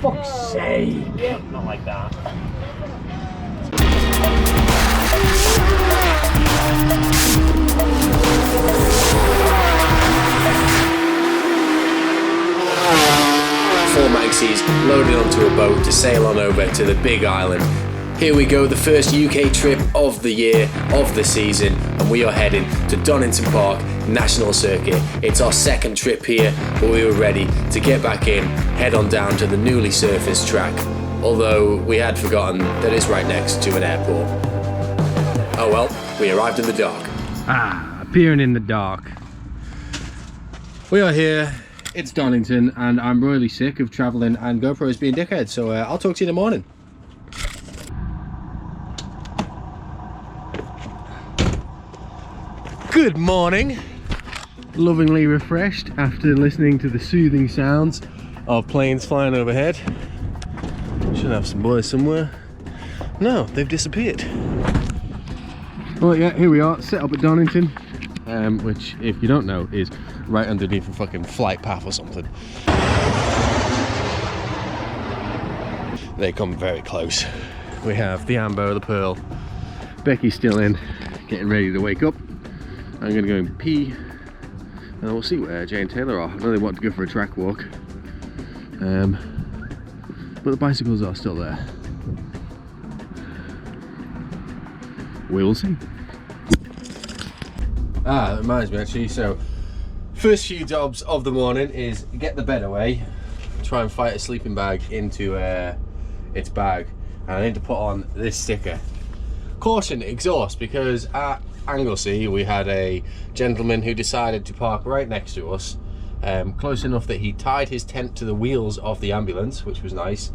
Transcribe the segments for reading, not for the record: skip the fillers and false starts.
fuck's sake! Not like that. Four Maxies loaded onto a boat to sail on over to the Big Island. Here we go, the first UK trip of the year, of the season, and we are heading to Donington Park National Circuit. It's our second trip here, but we were ready to get back in, head on down to the newly surfaced track, although we had forgotten that it's right next to an airport. Oh well, we arrived in the dark. Appearing in the dark. We are here, it's Donington, and I'm really sick of travelling and GoPros being dickheads, so I'll talk to you in the morning. Good morning. Lovingly refreshed after listening to the soothing sounds of planes flying overhead. Should have some boys somewhere. No, they've disappeared. Well, yeah, here we are, set up at Donington, which, if you don't know, is right underneath a fucking flight path or something. They come very close. We have the Ambo, the Pearl, Becky's still in, getting ready to wake up. I'm going to go and pee, and we'll see where Jay and Taylor are. I know they want to go for a track walk, but the bicycles are still there. We'll see. That reminds me actually, so first few jobs of the morning is get the bed away, try and fight a sleeping bag into its bag, and I need to put on this sticker. Caution exhaust, because at Anglesey we had a gentleman who decided to park right next to us, close enough that he tied his tent to the wheels of the ambulance, which was nice,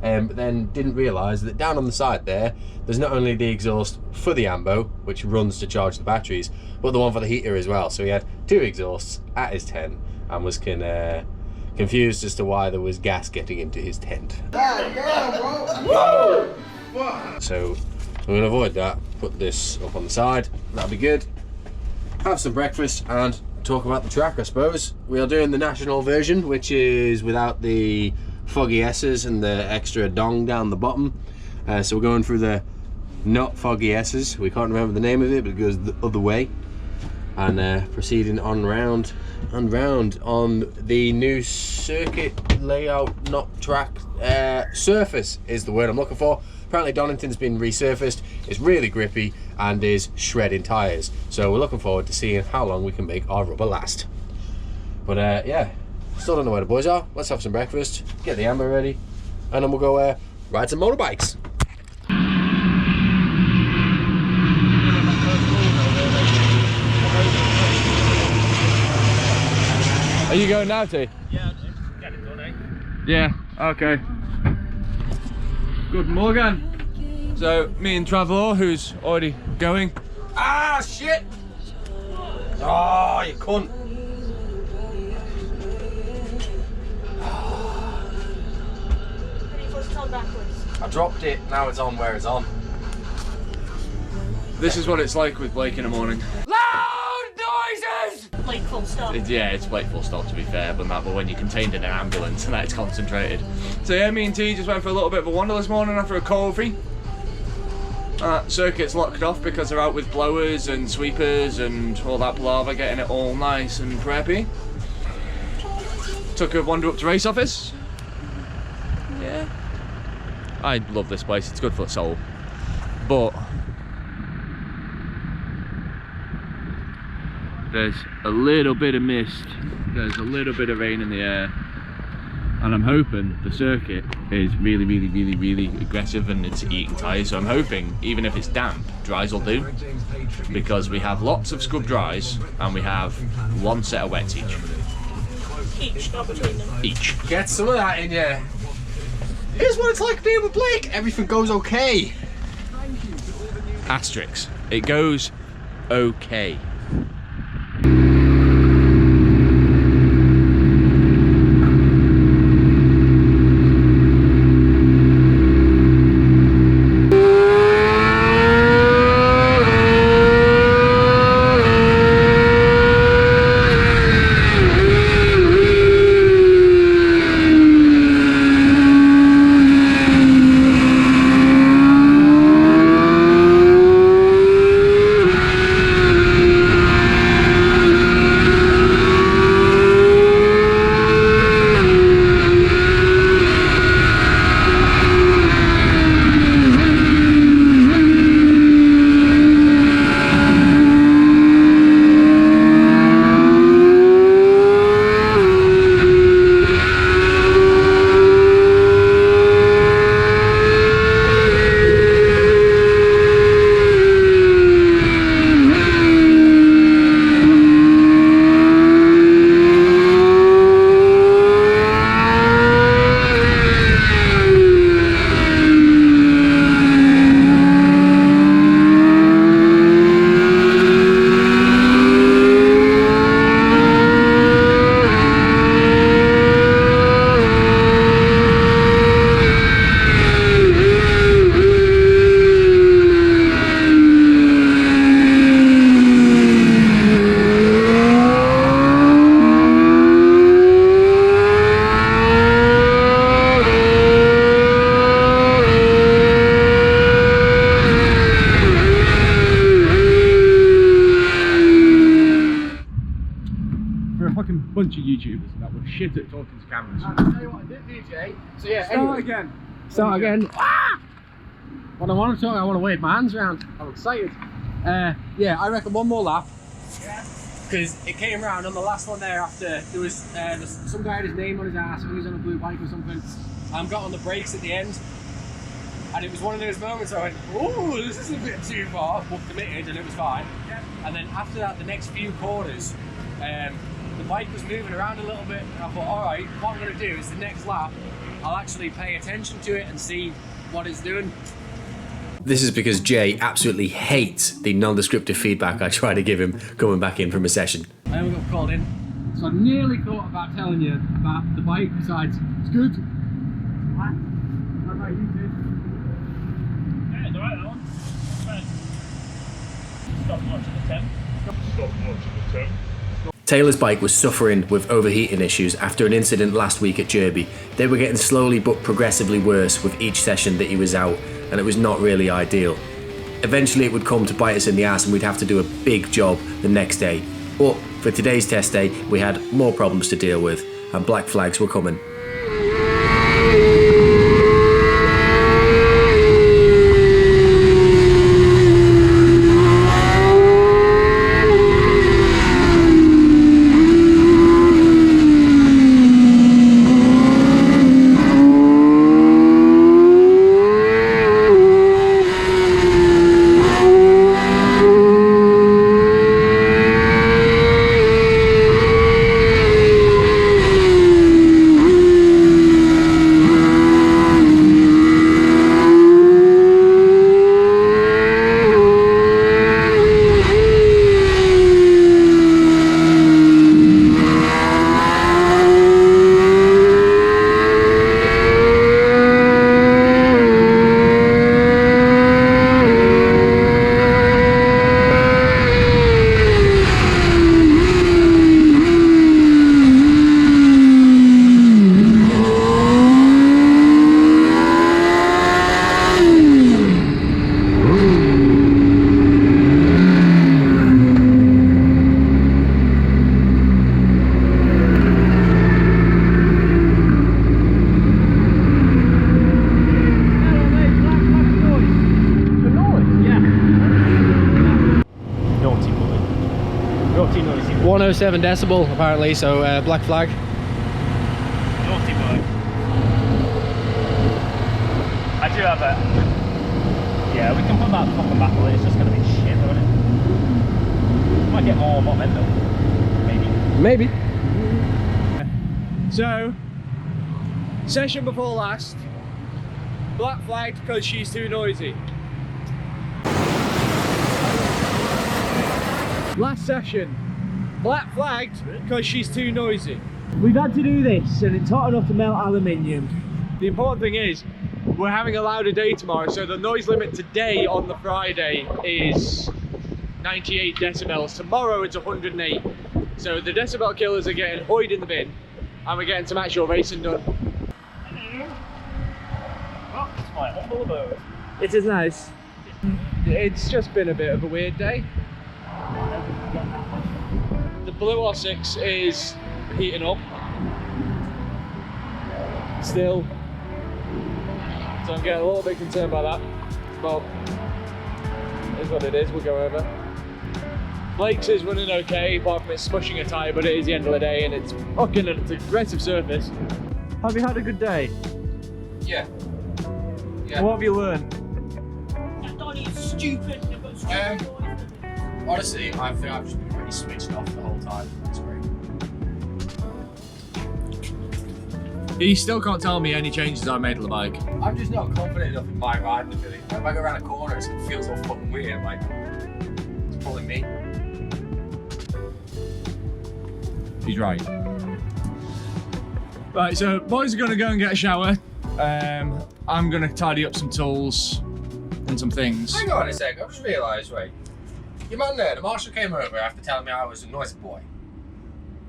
but then didn't realise that down on the side there's not only the exhaust for the Ambo, which runs to charge the batteries, but the one for the heater as well. So he had two exhausts at his tent and was confused as to why there was gas getting into his tent. So we're going to avoid that, put this up on the side, that'll be good. Have some breakfast and talk about the track, I suppose. We are doing the national version, which is without the foggy S's and the extra dong down the bottom. So we're going through the not foggy S's. We can't remember the name of it, but it goes the other way. And proceeding on round and round on the new circuit layout, not track, surface is the word I'm looking for. Apparently Donington's been resurfaced, it's really grippy and is shredding tyres. So we're looking forward to seeing how long we can make our rubber last. But yeah, still don't know where the boys are. Let's have some breakfast, get the Amber ready, and then we'll go ride some motorbikes. Are you going now, T? Yeah, get it done, eh? Yeah, okay. Good morning. So, me and Traveller, who's already going. Ah, shit! Oh, you cunt. I dropped it, now it's on where it's on. This is what it's like with Blake in the morning. Loud noises! Blake full stop. Yeah, it's Blake full stop to be fair, but when you're contained in an ambulance and that's concentrated. So yeah, me and T just went for a little bit of a wander this morning after a coffee. Circuit's locked off because they're out with blowers and sweepers and all that palaver, getting it all nice and preppy. Took a wander up to race office. Yeah. I love this place, it's good for the soul. But there's a little bit of mist, there's a little bit of rain in the air, and I'm hoping the circuit is really aggressive and it's eating tyres. So I'm hoping, even if it's damp, dries will do, because we have lots of scrub dries and we have one set of wets each. Each, not between them. Each. Get some of that in you. Here's what it's like being with Blake. Everything goes okay. Asterix. It goes okay. shit at talking to cameras. I'll tell you what I did, DJ. So yeah, Start again. When I want to talk, I want to wave my hands around. I'm excited. Yeah, I reckon one more lap. Because it came round on the last one there after there was some guy had his name on his ass and he was on a blue bike or something. Got on the brakes at the end. And it was one of those moments I went, ooh, this is a bit too far, but committed, and it was fine. Yeah. And then after that, the next few corners, the bike was moving around a little bit, and I thought, all right, what I'm going to do is the next lap, I'll actually pay attention to it and see what it's doing. This is because Jay absolutely hates the non-descriptive feedback I try to give him coming back in from a session. I only got called in, so I nearly thought about telling you about the bike. Besides, it's good. What? How about you, dude? Yeah, it's alright, that one. Stop watching the temp. Stop watching the temp. Taylor's bike was suffering with overheating issues after an incident last week at Derby. They were getting slowly but progressively worse with each session that he was out, and it was not really ideal. Eventually it would come to bite us in the ass and we'd have to do a big job the next day. But for today's test day, we had more problems to deal with, and black flags were coming. Naughty boy. Naughty noisy boy. 107 decibel apparently, so black flag. Naughty boy. I do have a... Yeah, we can put that fucking back away. It's just going to be shit, won't it? Might get more momentum. Maybe. Maybe. So, session before last, black flagged because she's too noisy. Last session, black flagged because she's too noisy. We've had to do this and it's hot enough to melt aluminium. The important thing is, we're having a louder day tomorrow, so the noise limit today on the Friday is 98 decibels. Tomorrow it's 108. So the decibel killers are getting hoid in the bin, and we're getting some actual racing done. Oh, it's my humble abode. It is nice. It's just been a bit of a weird day. The Blue R6 is heating up. Still. So I'm getting a little bit concerned by that. But it is what it is, we'll go over. Blake's is running okay, apart from it's smushing a tyre, but it is the end of the day and it's fucking an aggressive surface. Have you had a good day? Yeah. What have you learned? That Donnie's stupid. They've got stupid noise. Honestly, I think I've just been pretty switched off the whole time. It's great. You still can't tell me any changes I made to the bike. I'm just not confident enough in my riding ability. If I go around a corner, it feels all fucking weird. Like, it's pulling me. He's right. Right, so boys are gonna go and get a shower. I'm gonna tidy up some tools and some things. Hang on a sec, I've just realised, right. Your man there, the marshal came over after telling me I was a noisy boy.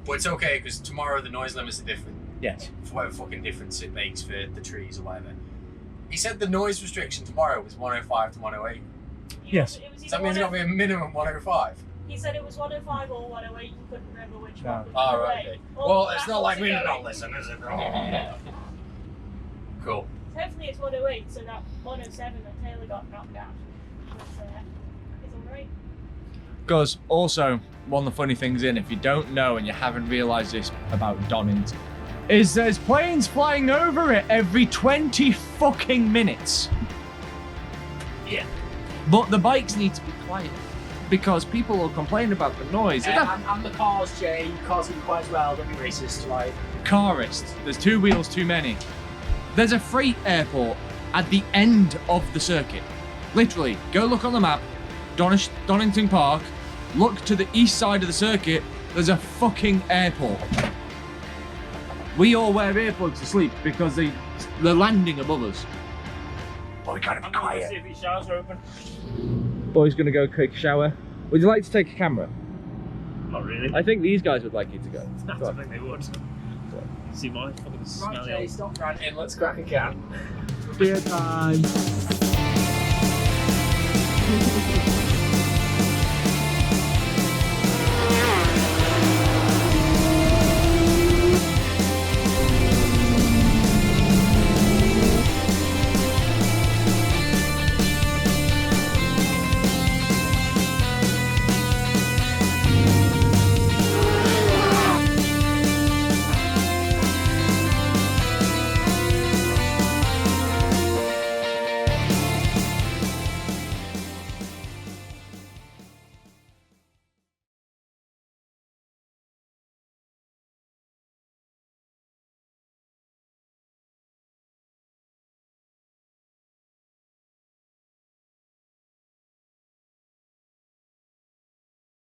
But it's okay, because tomorrow the noise limits are different. Yes. For whatever fucking difference it makes for the trees or whatever. He said the noise restriction tomorrow was 105 to 108. Yes. So that means it's got to be a minimum 105. He said it was 105 or 108. He couldn't remember which No. one. Oh, right, okay. Well, it's not like we don't listen, is it? Cool. Hopefully it's 108, so that 107 that Taylor got knocked out is alright. Because also, one of the funny things if you don't know and you haven't realised this about Donington, is there's planes flying over it every 20 fucking minutes. Yeah. But the bikes need to be quiet because people will complain about the noise. And the cars, Jay, cars can be quite as well, don't be racist, like. Carist, there's 2 wheels too many. There's a freight airport at the end of the circuit. Literally, go look on the map, Donington Park, look to the east side of the circuit, there's a fucking airport. We all wear earplugs to sleep because they're landing above us. Oh, we gotta be quiet. See if these showers are open. Boy's gonna go take a shower. Would you like to take a camera? Not really. I think these guys would like you to go. I don't think they would. See my fucking smelly old. Stop ranting, let's crack a can. Beer time.